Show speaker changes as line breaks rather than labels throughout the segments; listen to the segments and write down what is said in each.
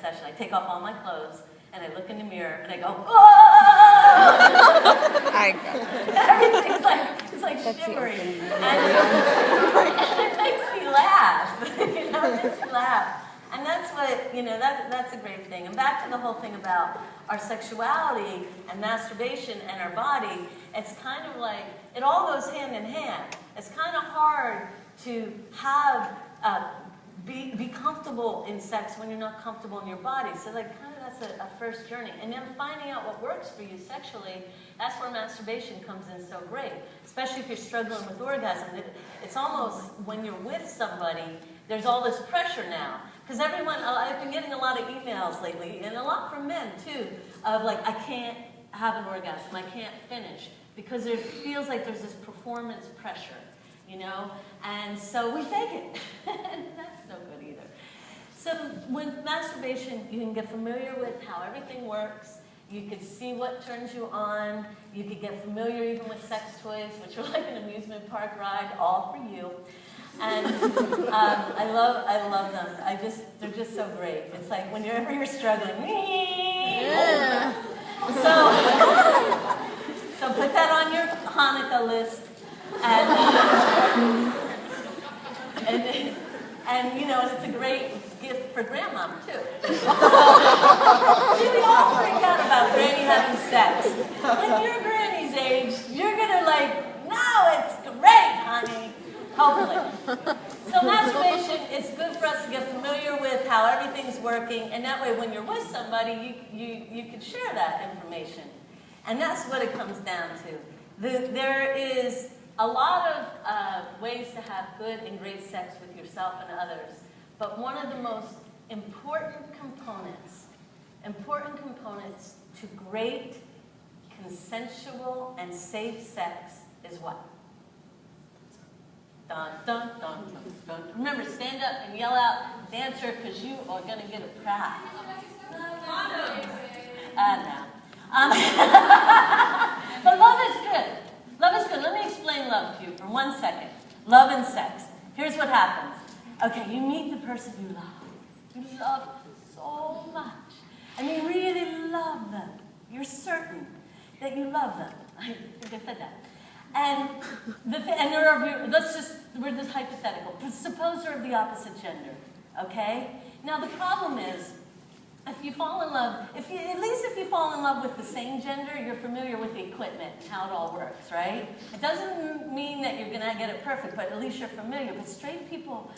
session. I take off all my clothes, and I look in the mirror, and I go, oh! Everything's like shivering. And it makes me laugh. It makes me laugh. And that's what, that's a great thing. And back to the whole thing about our sexuality and masturbation and our body, it's kind of like, it all goes hand in hand. It's kind of hard to have, be comfortable in sex when you're not comfortable in your body. So like, kind of that's a first journey. And then finding out what works for you sexually, that's where masturbation comes in so great. Especially if you're struggling with orgasm. It's almost, when you're with somebody, there's all this pressure now. Because everyone, I've been getting a lot of emails lately, and a lot from men too, of like, I can't have an orgasm, I can't finish. Because it feels like there's this performance pressure, And so we fake it. And that's no good either. So with masturbation, you can get familiar with how everything works. You could see what turns you on. You could get familiar even with sex toys, which are like an amusement park ride, all for you. And I love them. They're just so great. It's like whenever you're struggling, yeah. So put that on your Hanukkah list, and it's a great gift for grandma too. See, we all freak out about granny having sex. When your granny's age, you're gonna no, it's great, honey. Hopefully. So masturbation is good for us to get familiar with how everything's working, and that way when you're with somebody, you can share that information. And that's what it comes down to. There is a lot of ways to have good and great sex with yourself and others, but one of the most important components to great, consensual, and safe sex is what? Dun, dun, dun, dun, dun. Remember, stand up and yell out the answer, because you are going to get a prize. No. But love is good. Love is good. Let me explain love to you for 1 second. Love and sex. Here's what happens. Okay, you meet the person you love. You love them so much. And you really love them. You're certain that you love them. I think I said that. And we're just hypothetical. Suppose they're of the opposite gender, okay? Now the problem is, if you fall in love, at least if you fall in love with the same gender, you're familiar with the equipment, how it all works, right? It doesn't mean that you're gonna get it perfect, but at least you're familiar. But straight people,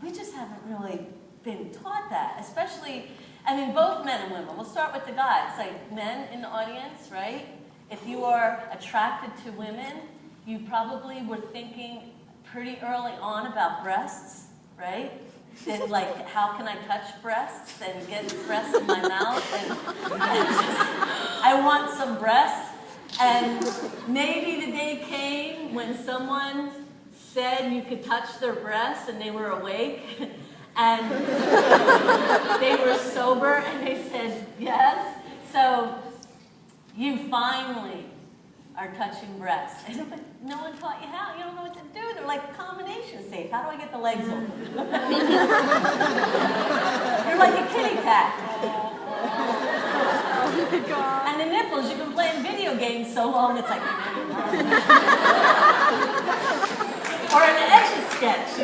we just haven't really been taught that, especially, both men and women. We'll start with the guys, like men in the audience, right? If you are attracted to women, you probably were thinking pretty early on about breasts, right? How can I touch breasts and get breasts in my mouth? And I want some breasts. And maybe the day came when someone said you could touch their breasts and they were awake and they were sober and they said yes. So you finally are touching breasts. But no one taught you how. You don't know what to do. They're like combination safe. How do I get the legs over? You're like a kitty cat. Oh my God. And the nipples, you've been playing video games so long, it's like... or an Etch-a-Sketch,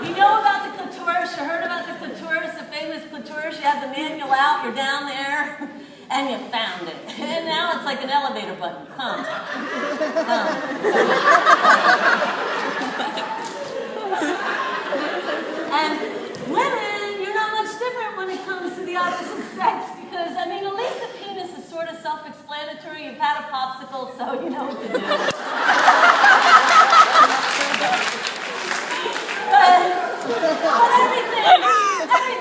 You know about the clitoris? You heard about the clitoris, the famous clitoris? You have the manual out, you're down there, and you found it. And now it's like an elevator button. Come. And women, you're not much different when it comes to the opposite sex, because, at least the penis is sort of self-explanatory. You've had a popsicle, so you know what to do. But everything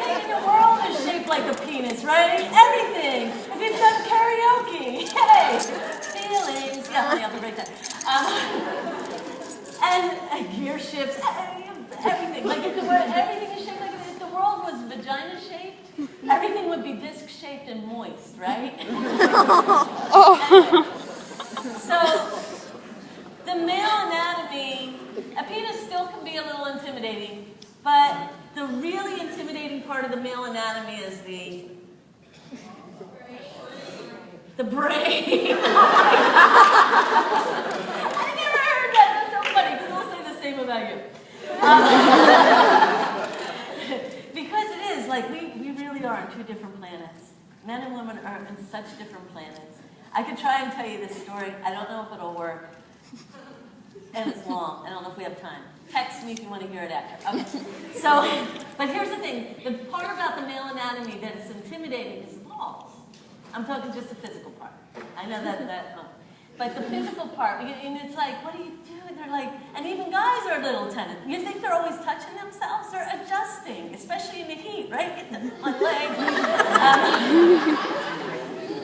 in the world is shaped like a penis, right? Everything. If you've done karaoke, hey, feelings. Yeah, honey, I'll break that. And gear shifts, everything. Everything is shaped like if the world was vagina-shaped, everything would be disc-shaped and moist, right? So, the male anatomy A penis still can be a little intimidating, but the really intimidating part of the male anatomy is the brain. Oh my God. I never heard that. That's so funny, because they'll say the same about you. Because it is, like, we really are on two different planets. Men and women are in such different planets. I could try and tell you this story. I don't know if it'll work. And it's long. I don't know if we have time. Text me if you want to hear it after. Okay. So, but here's the thing. The part about the male anatomy that is intimidating is balls. I'm talking just the physical part. I know that but the physical part, and it's like, what do you do? And they're like, and even guys are a little tentative. You think they're always touching themselves? They're adjusting, especially in the heat, right? Get them on leg.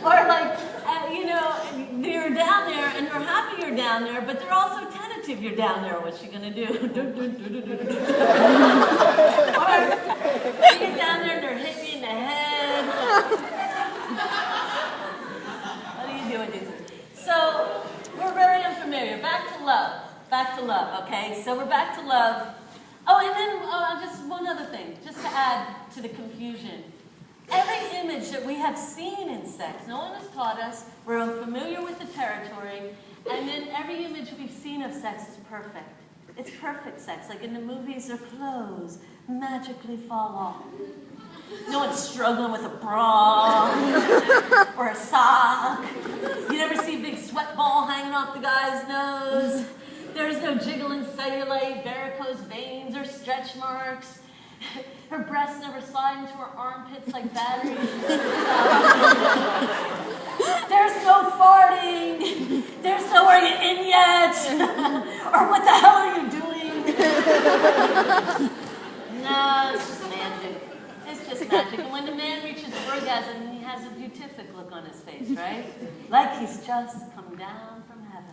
Or like, you know, you're down there and they're happy you're down there, but they're also tentative you're down there. What's she gonna do? Or you get down there and they're hitting you in the head. What do you do with these? So we're very unfamiliar. Back to love. Back to love, okay? So we're back to love. Oh, and then just one other thing, just to add to the confusion. Every image that we have seen in sex, no one has taught us, we're unfamiliar with the territory, and then every image we've seen of sex is perfect. It's perfect sex. Like in the movies, their clothes magically fall off. No one's struggling with a bra or a sock. You never see a big sweat ball hanging off the guy's nose. There's no jiggling cellulite, varicose veins, or stretch marks. Her breasts never slide into her armpits like batteries. There's no farting. There's no "are you in yet?" or "what the hell are you doing?" No, it's just magic. It's just magic. And when the man reaches orgasm, he has a beatific look on his face, right? Like he's just come down from heaven.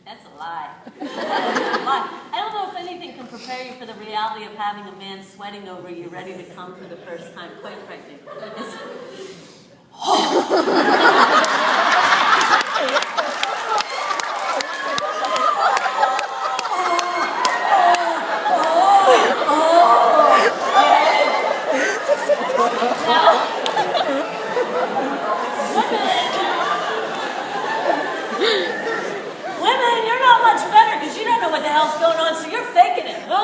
That's a lie. That's a lie. I don't know if anything can prepare you for the reality of having a man sweating over you, ready to come for the first time, quite frankly. Women, you're not much better because you don't know what the hell's going on, so you're faking it. Because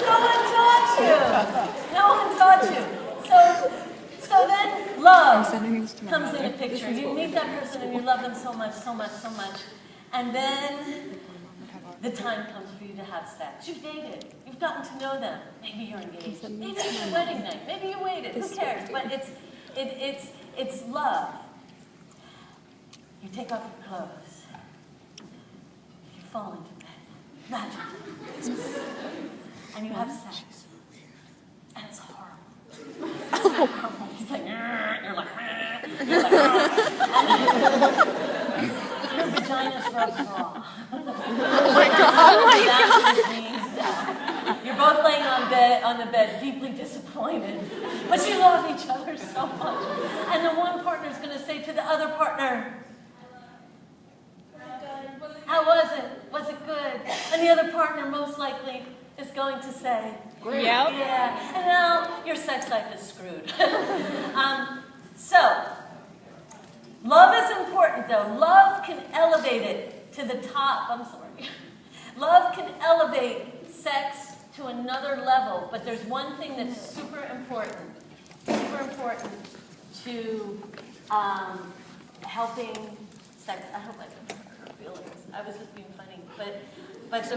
no one taught you. No one taught you. So then love comes in the picture. You meet that person and you love them so much, so much, so much. And then the time comes for you to have sex. You've dated. You've gotten to know them. Maybe you're engaged. Maybe it's your wedding night. Maybe you waited. Who cares? But it's love. You take off your clothes. You fall into bed. Magically. And you have sex. And it's horrible. It's horrible. It's like, you're like, you're like, your vagina's rubbed raw.
Oh my God.
You're both laying on the bed, deeply disappointed. But you love each other so much. And the one partner's going to say to the other partner, "How was it? Was it good?" And the other partner most likely is going to say, "Great."
Yep.
Yeah. And now your sex life is screwed. So, love is important though. Love can elevate it to the top. I'm sorry. Love can elevate sex to another level, but there's one thing that's super important to helping sex. I hope I didn't hurt her feelings. I was just being funny, but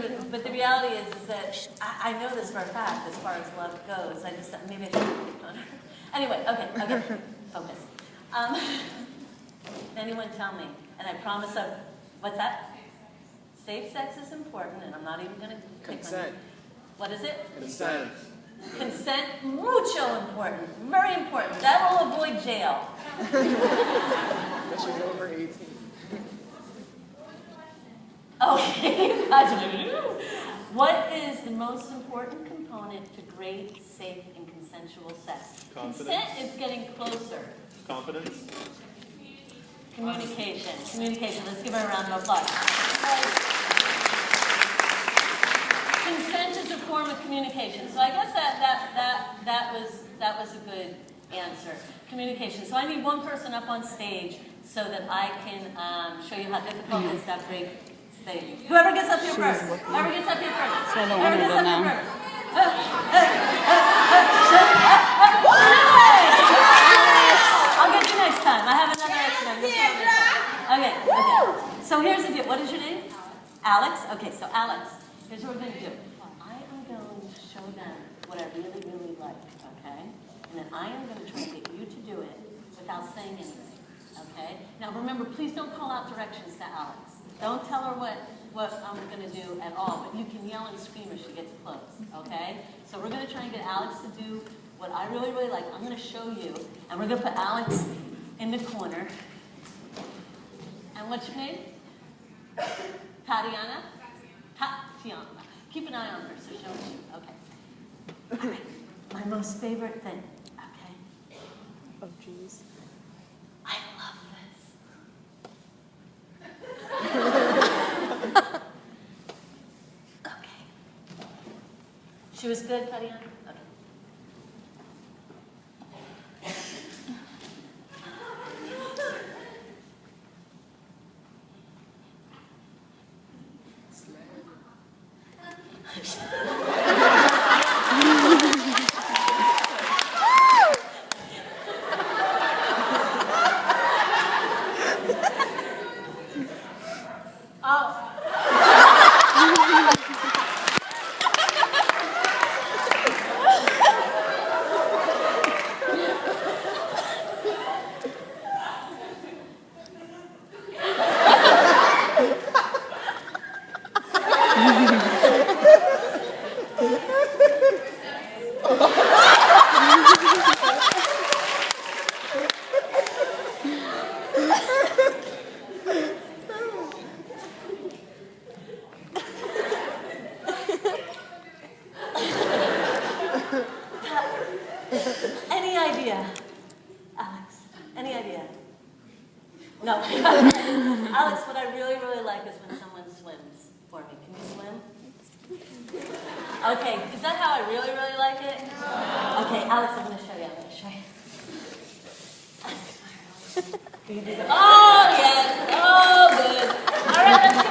the reality is that I know this for a fact as far as love goes. I just maybe I should have picked on her. Anyway, okay, focus. Anyone tell me? And I promise what's that? Safe sex is important, and I'm not even going to pick on it. What is it?
Consent.
Consent, mucho important, very important. That will avoid jail.
That she's over 18.
Okay, you guys are. What is the most important component to great, safe, and consensual sex?
Confidence.
Consent is getting closer.
Confidence.
Communication. Communication. Let's give her a round of applause. Consent is a form of communication. So I guess that was a good answer. Communication. So I need one person up on stage so that I can show you how difficult it is to have great stage. Whoever gets up here first. Whoever gets up here first.
So I don't want her to know.
I'll get you next time. I have another extra. Okay. So here's the deal. What is your name? Alex? Okay, so Alex, here's what we're going to do. I am going to show them what I really, really like, okay? And then I am going to try to get you to do it without saying anything, okay? Now remember, please don't call out directions to Alex. Don't tell her what I'm going to do at all, but you can yell and scream if she gets close, okay? So we're going to try and get Alex to do what I really, really like. I'm going to show you, and we're going to put Alex in the corner. And what's your name? Tatiana? Tatiana. Keep an eye on her so she'll show you. Okay. All right. My most favorite thing, okay?
Oh, jeez.
I love this. Okay. She was good, Tatiana? Okay. Any idea, Alex? Any idea? No. Alex, what I really, really like is when someone swims for me. Can you swim? Okay, is that how I really, really like it? Okay, Alex, I'm going to show you. Oh, yes. Oh, good. All right, let's go.